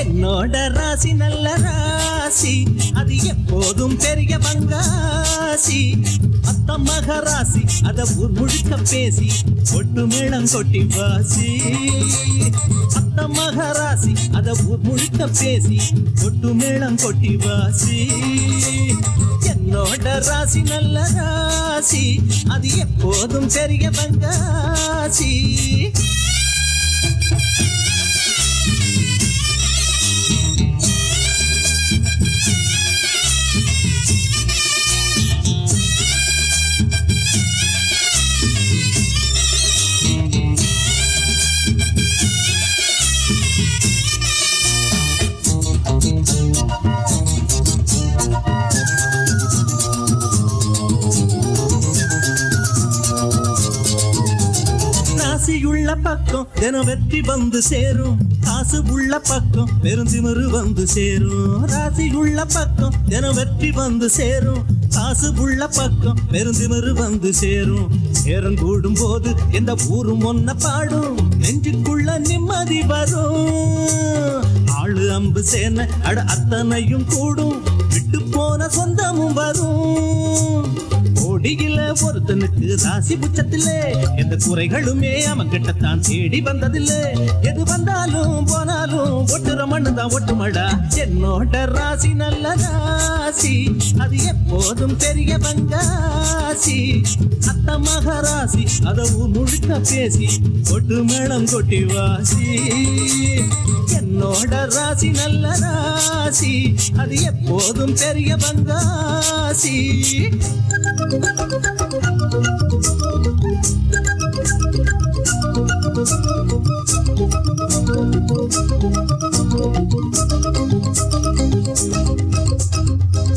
என்னோட ராசி நல்ல ராசி, அது எப்போதும் பெரிய பங்காசி. அத்த மகராசி அத ஊர் முழுக்க பேசி கொட்டு மேளம் கொட்டி வாசி. அத்த மகராசி அத ஊர் முழுக்க பேசி கொட்டு மேளம் கொட்டி வாசி. என்னோட ராசி நல்ல ராசி, அது எப்போதும் பெரிய பங்காசி. உள்ள பக்கம் தினம் வெற்றி வந்து சேரும், காசு உள்ள பக்கம் பெருந்திமிரு வந்து சேரும். ராசி உள்ள பக்கம் தினம் வெற்றி வந்து சேரும், காசு உள்ள பக்கம் பெருந்திமிரு வந்து சேரும். சேரம் கூடும் போது எந்த ஊரும் ஒன்ன பாடும், நெஞ்சுக்குள்ள நிம்மதி வரும். ஆளு அம்பு சேன அட அத்தனையும் கூடும், விட்டு போன சொந்தமும் வரும். கோடியில ஒருத்தனுக்கு ராசி புச்சத்திலே எந்த குறைகளுமே அவன் கிட்டத்தான் தேடி வந்ததில்லை. எது வந்தாலும் போனாலும் ஒட்டுற மண்ணுதான் ஒட்டுமடா. என்னோட ராசி நல்ல ராசி, அது எப்போதும் பெரிய பங்காசி. அத்த மகராசி அத முழுக்க பேசி கொட்டு மேளம் கொட்டி வாசி. என்னோட ராசி நல்ல ராசி, அது எப்போதும் பெரிய பங்காசி.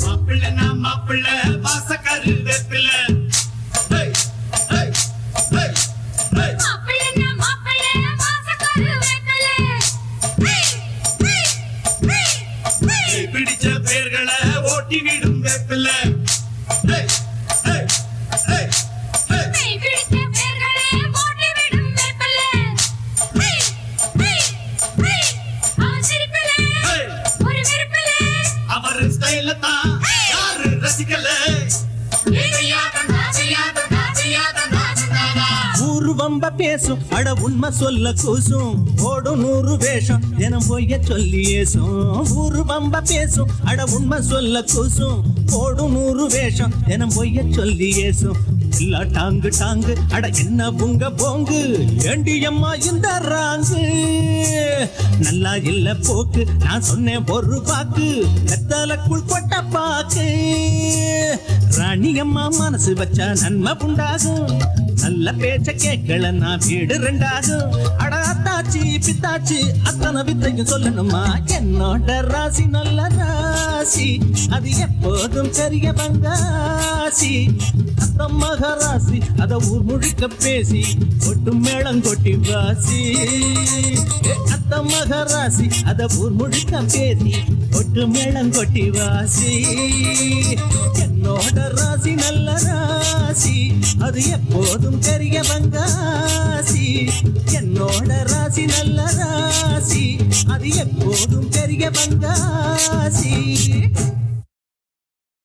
மாப்பிள்ளை நான் மாப்பிள்ளை வாசக்காரு வேப்பிள்ளை. பிடிச்ச பேர்களை ஓட்டி விடும் வேப்பிள்ளை. அவர் ஸ்டைல தான் யாரு ரசிக்கல. ஊரு வம்ப பேசும் அட உண்மை சொல்ல கூசும், ஓடும் 100 வேஷம் தினம் பொய்ய சொல்லி ஏசும். ஊரு வம்ப பேசும் அட உண்மை சொல்ல கூசும், ஓடும் 100 வேஷம் தினம் பொய்ய சொல்லி ஏசும். எல்லா டாங்கு டாங்கு அட என்ன புங்க போங்கு, ஏண்டி அம்மா இந்த ராங்கு. நல்லா இல்ல போக்கு நான் சொன்னேன் ஒரு பாக்கு, வெத்தலக்குள் கொட்ட பாக்கு. ராணி அம்மா மனசு வச்சா நன்மை உண்டாகும், நல்ல பேச்ச கேட்கல நான் வீடு ரெண்டாகும். அட அத்தாச்சி பித்தாச்சி அத்தனை வித்தையும் சொல்லணுமா. என்னோட ராசி நல்ல ராசி, அது எப்போதும் பெரிய பங்காசி. அத்த மகராசி அத ஊர் முழுக்க பேசி கொட்டு மேளம் கொட்டி வாசி. அத்த மகராசி அத ஊர் முழுக்க பேசி கொட்டு மேளம் கொட்டி வாசி. என்னோட ராசி நல்ல ராசி, அது எப்போதும் பெரிய பங்காசி. என்னோட ராசி நல்ல ராசி, அது எப்போதும் பெரிய பங்காசி.